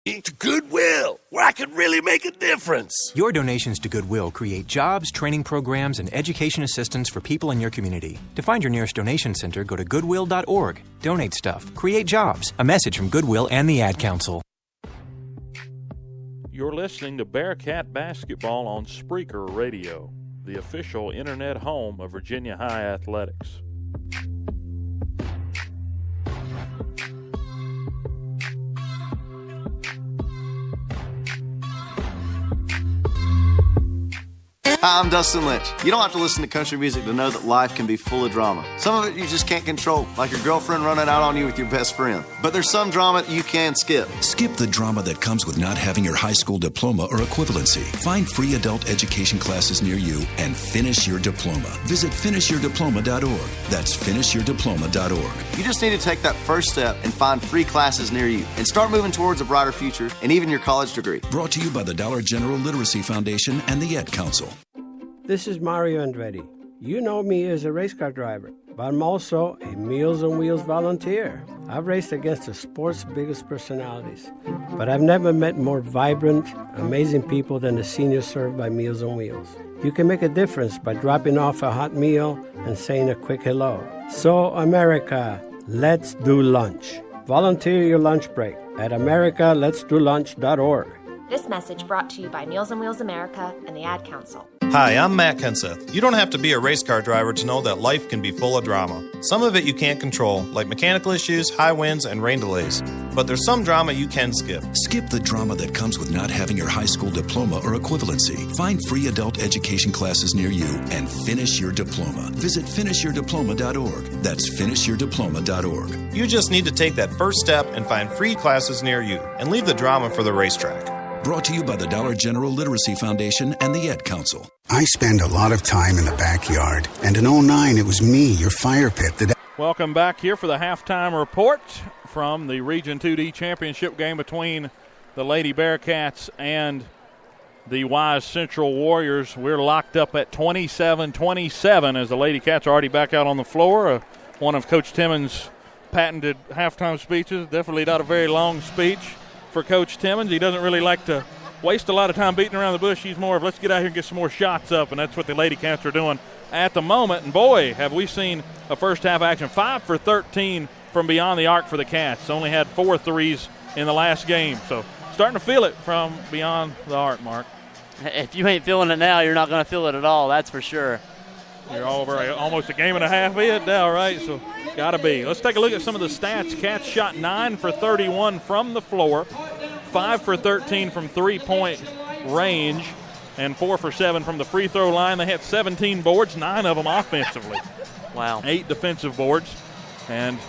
To Goodwill, where I could really make a difference. Your donations to Goodwill create jobs, training programs, and education assistance for people in your community. To find your nearest donation center, go to goodwill.org. Donate stuff. Create jobs. A message from Goodwill and the Ad Council. You're listening to Bearcat Basketball on Spreaker Radio, the official internet home of Virginia High Athletics. Hi, I'm Dustin Lynch. You don't have to listen to country music to know that life can be full of drama. Some of it you just can't control, like your girlfriend running out on you with your best friend. But there's some drama that you can skip. Skip the drama that comes with not having your high school diploma or equivalency. Find free adult education classes near you and finish your diploma. Visit finishyourdiploma.org. That's finishyourdiploma.org. You just need to take that first step and find free classes near you and start moving towards a brighter future and even your college degree. Brought to you by the Dollar General Literacy Foundation and the Ed Council. This is Mario Andretti. You know me as a race car driver, but I'm also a Meals on Wheels volunteer. I've raced against the sport's biggest personalities, but I've never met more vibrant, amazing people than the seniors served by Meals on Wheels. You can make a difference by dropping off a hot meal and saying a quick hello. So, America, let's do lunch. Volunteer your lunch break at americaletsdolunch.org. This message brought to you by Meals on Wheels America and the Ad Council. Hi, I'm Matt Kenseth. You don't have to be a race car driver to know that life can be full of drama. Some of it you can't control, like mechanical issues, high winds, and rain delays. But there's some drama you can skip. Skip the drama that comes with not having your high school diploma or equivalency. Find free adult education classes near you and finish your diploma. Visit finishyourdiploma.org. That's finishyourdiploma.org. You just need to take that first step and find free classes near you and leave the drama for the racetrack. Brought to you by the Dollar General Literacy Foundation and the Ed Council. I spend a lot of time in the backyard, and in 2009 it was me, your fire pit, that... Welcome back here for the halftime report from the Region 2D Championship game between the Lady Bearcats and the Wise Central Warriors. We're locked up at 27-27 as the Lady Cats are already back out on the floor. One of Coach Timmons' patented halftime speeches, definitely not a very long speech for Coach Timmons. He doesn't really like to waste a lot of time beating around the bush. He's more of, let's get out here and get some more shots up, and that's what the Lady Cats are doing at the moment. And, boy, have we seen a first-half action. 5 for 13 from beyond the arc for the Cats. Only had 4 threes in the last game. So starting to feel it from beyond the arc, Mark. If you ain't feeling it now, you're not going to feel it at all, that's for sure. You're over almost a game and a half in now, right? So got to be. Let's take a look at some of the stats. Cats shot 9 for 31 from the floor, 5 for 13 from three-point range, and 4 for 7 from the free throw line. They had 17 boards, 9 of them offensively. Wow. 8 defensive boards. And,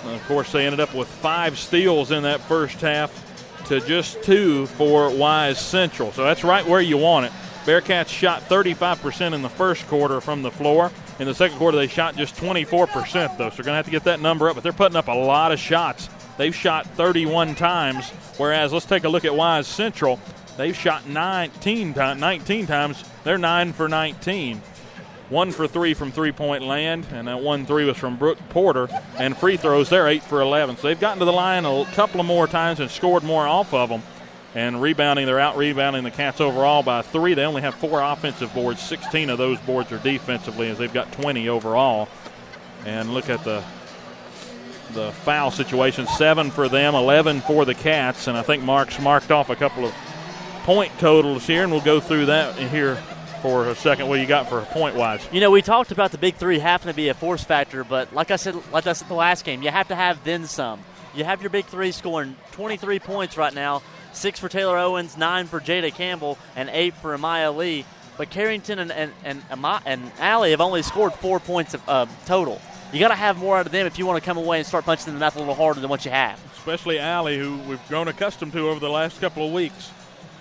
of course, they ended up with 5 steals in that first half to just 2 for Wise Central. So that's right where you want it. Bearcats shot 35% in the first quarter from the floor. In the second quarter, they shot just 24%, though. So they're going to have to get that number up. But they're putting up a lot of shots. They've shot 31 times, whereas let's take a look at Wise Central. They've shot 19 times. They're 9 for 19. 1 for 3 from three-point land, and that 1 3 was from Brooke Porter. And free throws, they're 8 for 11. So they've gotten to the line a couple of more times and scored more off of them. And rebounding, they're out-rebounding the Cats overall by 3. They only have 4 offensive boards. 16 of those boards are defensively, as they've got 20 overall. And look at the foul situation. 7 for them, 11 for the Cats. And I think Mark's marked off a couple of point totals here, and we'll go through that here for a second. What do you got for point-wise? You know, we talked about the big three having to be a force factor, but like I said the last game, you have to have then some. You have your big three scoring 23 points right now. 6 for Taylor Owens, 9 for Jada Campbell, and 8 for Amaya Lee. But Carrington and Allie have only scored 4 points total. You got to have more out of them if you want to come away and start punching in the mouth a little harder than what you have. Especially Allie, who we've grown accustomed to over the last couple of weeks.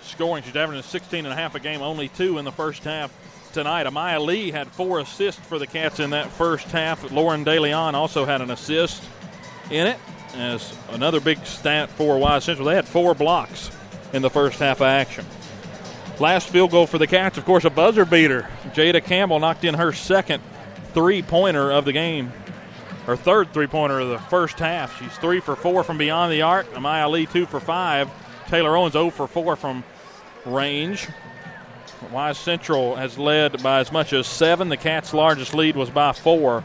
Scoring, she's averaging 16.5 a game, only 2 in the first half tonight. Amaya Lee had 4 assists for the Cats in that first half. Lauren DeLeon also had an assist in it. As another big stat for Wise Central, they had 4 blocks in the first half of action. Last field goal for the Cats, of course, a buzzer beater. Jada Campbell knocked in her second three-pointer of the game, her third three-pointer of the first half. She's 3 for 4 from beyond the arc. Amaya Lee 2 for 5. Taylor Owens 0 for 4 from range. Wise Central has led by as much as 7. The Cats' largest lead was by 4.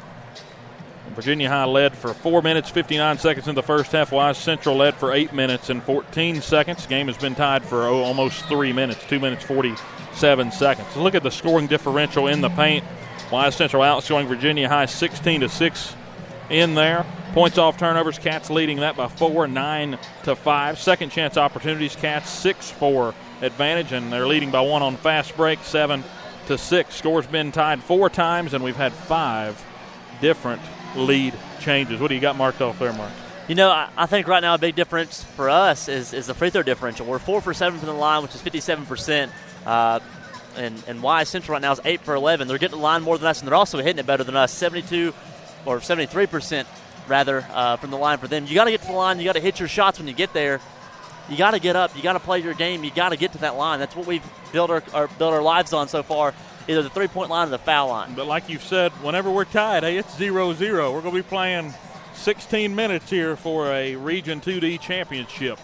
Virginia High led for 4 minutes, 59 seconds in the first half. Wise Central led for 8 minutes and 14 seconds. The game has been tied for almost 3 minutes, 2 minutes, 47 seconds. So look at the scoring differential in the paint. Wise Central outscoring Virginia High 16-6 in there. Points off turnovers, Cats leading that by 4, 9-5. Second chance opportunities, Cats 6-4 advantage, and they're leading by 1 on fast break, 7-6. Score's been tied 4 times, and we've had 5 different lead changes. What do you got marked off there, Mark? You know, I think right now a big difference for us is the free throw differential. We're 4 for 7 from the line, which is 57%. And Wise Central right now is 8 for 11. They're getting the line more than us, and they're also hitting it better than us, 72 or 73% rather from the line for them. You got to get to the line. You got to hit your shots when you get there. You got to get up. You got to play your game. You got to get to that line. That's what we've built our lives on so far, either the three-point line or the foul line. But like you've said, whenever we're tied, hey, it's 0-0. We're going to be playing 16 minutes here for a Region 2D championship,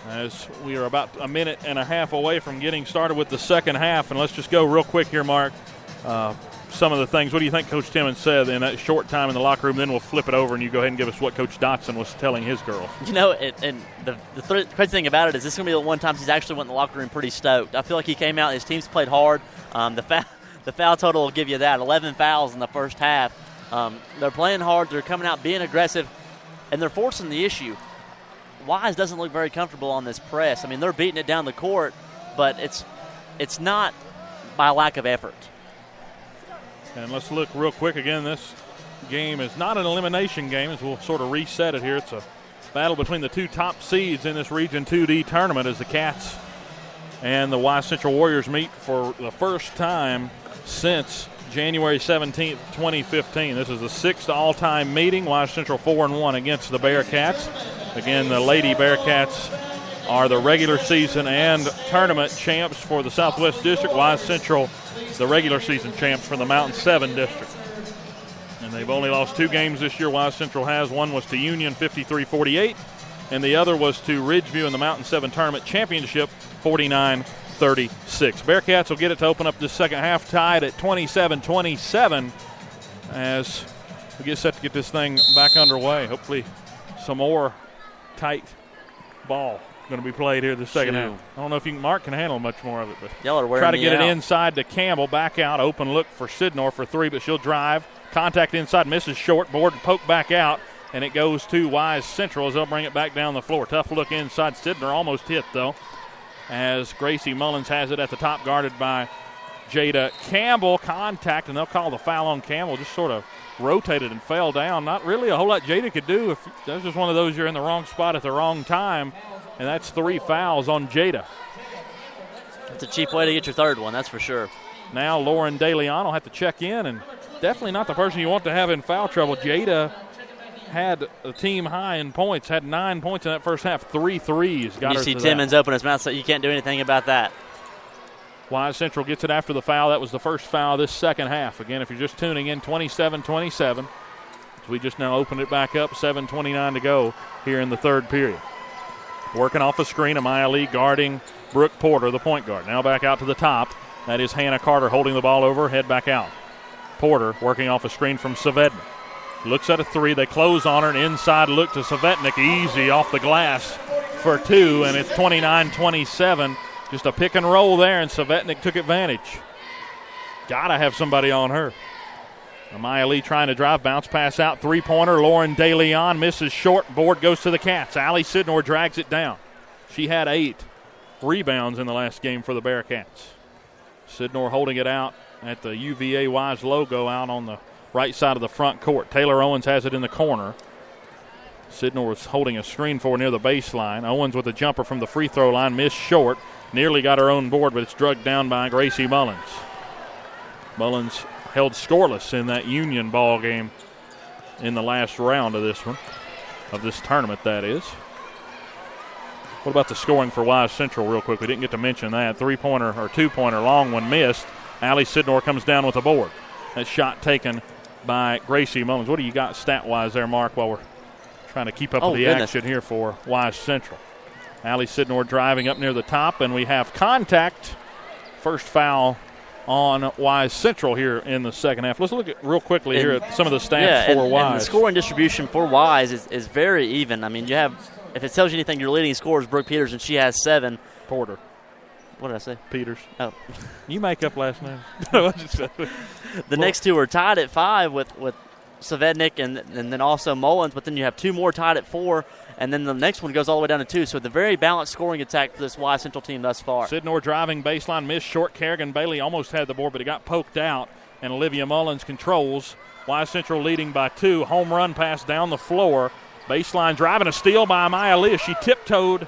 as we are about a minute and a half away from getting started with the second half. And let's just go real quick here, Mark. Some of the things. What do you think Coach Timmons said in that short time in the locker room? Then we'll flip it over and you go ahead and give us what Coach Dotson was telling his girls. You know, and the crazy thing about it is this is going to be the one time he's actually went in the locker room pretty stoked. I feel like he came out and his team's played hard. The foul total will give you that, 11 fouls in the first half. They're playing hard. They're coming out being aggressive, and they're forcing the issue. Wise doesn't look very comfortable on this press. I mean, they're beating it down the court, but it's not by lack of effort. And let's look real quick again. This game is not an elimination game, as we'll sort of reset it here. It's a battle between the 2 top seeds in this Region 2D tournament as the Cats and the Wise Central Warriors meet for the first time since January 17th, 2015. This is the 6th all-time meeting. Wise Central 4-1 against the Bearcats. Again, the Lady Bearcats are the regular season and tournament champs for the Southwest District. Wise Central, the regular season champs for the Mountain 7 District. And they've only lost 2 games this year. Wise Central has. One was to Union, 53-48, and the other was to Ridgeview in the Mountain 7 Tournament Championship, 49-36. Bearcats will get it to open up this second half, tied at 27-27 as we get set to get this thing back underway. Hopefully some more tight ball going to be played here the second half. I don't know if Mark can handle much more of it, but y'all are wearing try to get out. it inside to Campbell, back out, open look for Sidnor for 3, but she'll drive, contact inside, misses short, board poke back out, and it goes to Wise Central as they'll bring it back down the floor. Tough look inside. Sidnor almost hit, though, as Gracie Mullins has it at the top, guarded by Jada Campbell. Contact, and they'll call the foul on Campbell. Just sort of rotated and fell down. Not really a whole lot Jada could do. If that was just one of those, you're in the wrong spot at the wrong time, and that's 3 fouls on Jada. It's a cheap way to get your third one, that's for sure. Now Lauren DeLeon will have to check in, and definitely not the person you want to have in foul trouble. Jada had a team high in points, had 9 points in that first half, 3 threes. Got you her see to Timmons that. open his mouth, so you can't do anything about that. Wise Central gets it after the foul. That was the first foul this second half. Again, if you're just tuning in, 27-27. We just now opened it back up, 7:29 to go here in the third period. Working off a screen, Amaya Lee guarding Brooke Porter, the point guard. Now back out to the top. That is Hannah Carter holding the ball over, head back out. Porter working off a screen from Savednik. Looks at a 3. They close on her, and inside look to Savetnik. Easy off the glass for 2, and it's 29-27. Just a pick and roll there, and Savetnik took advantage. Got to have somebody on her. Amaya Lee trying to drive, bounce pass out, 3-pointer. Lauren DeLeon misses short. Board goes to the Cats. Allie Sidnor drags it down. She had 8 rebounds in the last game for the Bearcats. Sidnor holding it out at the UVA Wise logo out on the right side of the front court. Taylor Owens has it in the corner. Sidnor was holding a screen for near the baseline. Owens with a jumper from the free throw line, missed short. Nearly got her own board, but it's drugged down by Gracie Mullins. Mullins held scoreless in that Union ball game in the last round of this one, of this tournament, that is. What about the scoring for Wise Central real quick? We didn't get to mention that. 3-pointer or 2-pointer, long one missed. Allie Sidnor comes down with the board. That shot taken by Gracie Mullins. What do you got stat-wise there, Mark, while we're trying to keep up with the action here for Wise Central? Allie Sidnor driving up near the top, and we have contact. First foul on Wise Central here in the second half. Let's look at real quickly here at some of the stats for Wise. And the scoring distribution for Wise is very even. I mean, you have, if it tells you anything, your leading scorer is Brooke Peters, and she has 7. Porter. What did I say? Peters. Oh. You make up last name. The next two are tied at 5 with Savednik and then also Mullins, but then you have 2 more tied at 4, and then the next one goes all the way down to 2. So the very balanced scoring attack for this Wise Central team thus far. Sidnor driving baseline, missed short. Kerrigan Bailey almost had the board, but it got poked out, and Olivia Mullins controls. Wise Central leading by 2. Home run pass down the floor. Baseline driving, a steal by Maya Lee. She tiptoed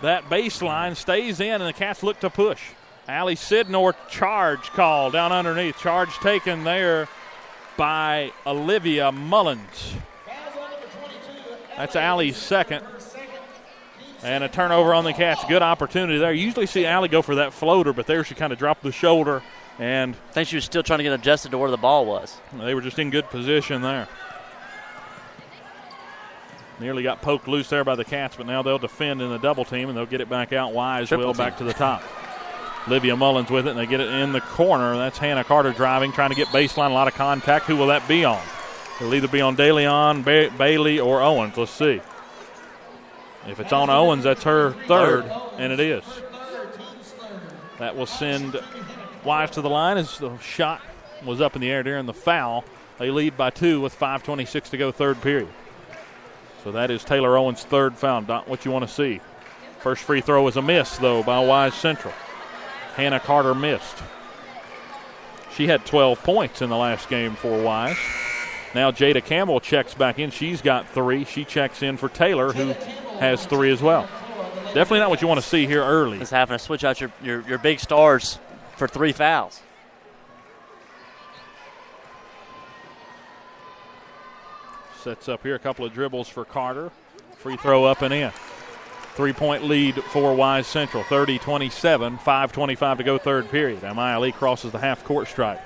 that baseline, stays in, and the Cats look to push. Allie Sidnor charge call down underneath. Charge taken there by Olivia Mullins. That's Allie's second. And a turnover on the Cats. Good opportunity there. You usually see Allie go for that floater, but there she kind of dropped the shoulder. And I think she was still trying to get adjusted to where the ball was. They were just in good position there. Nearly got poked loose there by the Cats, but now they'll defend in the double team, and they'll get it back out. Wise will back to the top. Olivia Mullins with it, and they get it in the corner. That's Hannah Carter driving, trying to get baseline. A lot of contact. Who will that be on? It'll either be on DeLeon, Bailey, or Owens. Let's see. If it's on Owens, that's her third, and it is. That will send Wise to the line as the shot was up in the air during the foul. They lead by 2 with 5:26 to go, third period. So that is Taylor Owens' third foul. Not what you want to see. First free throw is a miss, though, by Wise Central. Hannah Carter missed. She had 12 points in the last game for Wise. Now Jada Campbell checks back in. She's got 3. She checks in for Taylor, who has 3 as well. Definitely not what you want to see here early. It's having to switch out your big stars for 3 fouls. Sets up here a couple of dribbles for Carter. Free throw up and in. 3-point lead for Wise Central, 30-27, 5:25 to go, third period. Amaya Lee crosses the half-court stripe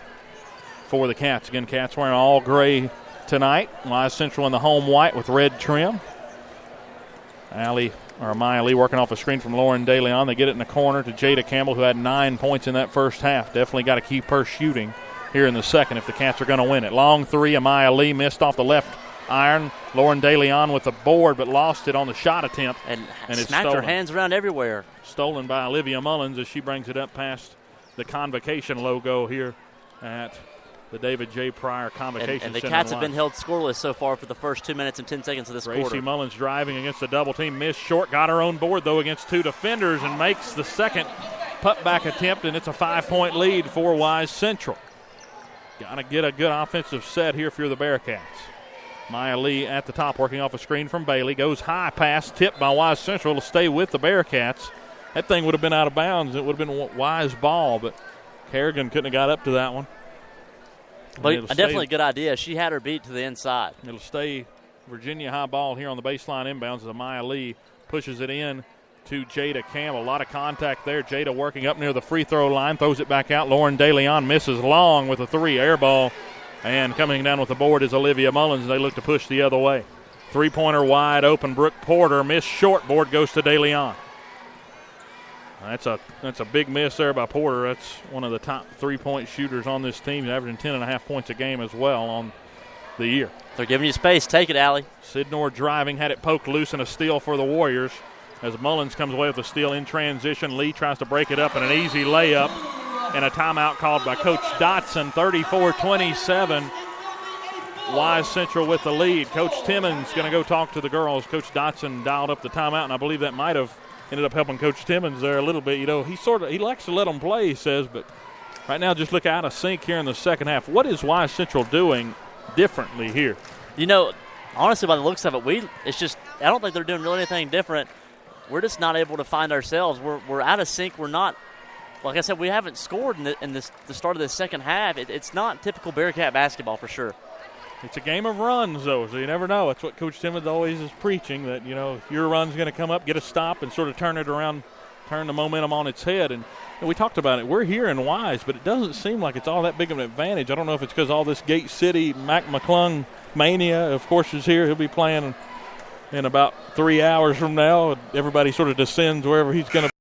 for the Cats. Again, Cats wearing all gray tonight. Wise Central in the home white with red trim. Amaya Lee working off a screen from Lauren DeLeon. They get it in the corner to Jada Campbell, who had 9 points in that first half. Definitely got to keep her shooting here in the second if the Cats are going to win it. Long three, Amaya Lee missed off the left iron. Lauren DeLeon with the board, but lost it on the shot attempt. And it's smacked stolen. her hands around everywhere. Stolen by Olivia Mullins as she brings it up past the Convocation logo here at the David J. Pryor Convocation And the Center. Cats have been held scoreless so far for the first 2 minutes and 10 seconds of this quarter. Gracie Mullins driving against the double team. Missed short, got her own board, though, against 2 defenders and makes the second putback attempt, and it's a 5-point lead for Wise Central. Got to get a good offensive set here for the Bearcats. Maya Lee at the top working off a screen from Bailey. Goes high pass, tipped by Wise Central. It'll stay with the Bearcats. That thing would have been out of bounds. It would have been Wise ball, but Kerrigan couldn't have got up to that one. But definitely a good idea. She had her beat to the inside. It'll stay Virginia high ball here on the baseline inbounds as Maya Lee pushes it in to Jada Campbell. A lot of contact there. Jada working up near the free throw line, throws it back out. Lauren DeLeon misses long with a 3 air ball. And coming down with the board is Olivia Mullins. They look to push the other way. 3-pointer wide open. Brooke Porter missed short. Board goes to DeLeon. That's a big miss there by Porter. That's one of the top 3-point shooters on this team. He's averaging 10.5 points a game as well on the year. They're giving you space. Take it, Allie. Sidnor driving, had it poked loose, and a steal for the Warriors. As Mullins comes away with a steal in transition, Lee tries to break it up, and an easy layup. And a timeout called by Coach Dotson, 34-27. Wise Central with the lead. Coach Timmons going to go talk to the girls. Coach Dotson dialed up the timeout, and I believe that might have ended up helping Coach Timmons there a little bit. You know, he likes to let them play, he says, but right now just look out of sync here in the second half. What is Wise Central doing differently here? You know, honestly, by the looks of it, I don't think they're doing really anything different. We're just not able to find ourselves. We're out of sync. We're not. Like I said, we haven't scored in the start of the second half. It's not typical Bearcat basketball for sure. It's a game of runs, though, so you never know. That's what Coach Timmons always is preaching, that, you know, if your run's going to come up, get a stop and sort of turn it around, turn the momentum on its head. And we talked about it. We're here in Wise, but it doesn't seem like it's all that big of an advantage. I don't know if it's because all this Gate City, Mac McClung mania, of course, is here. He'll be playing in about 3 hours from now. Everybody sort of descends wherever he's going to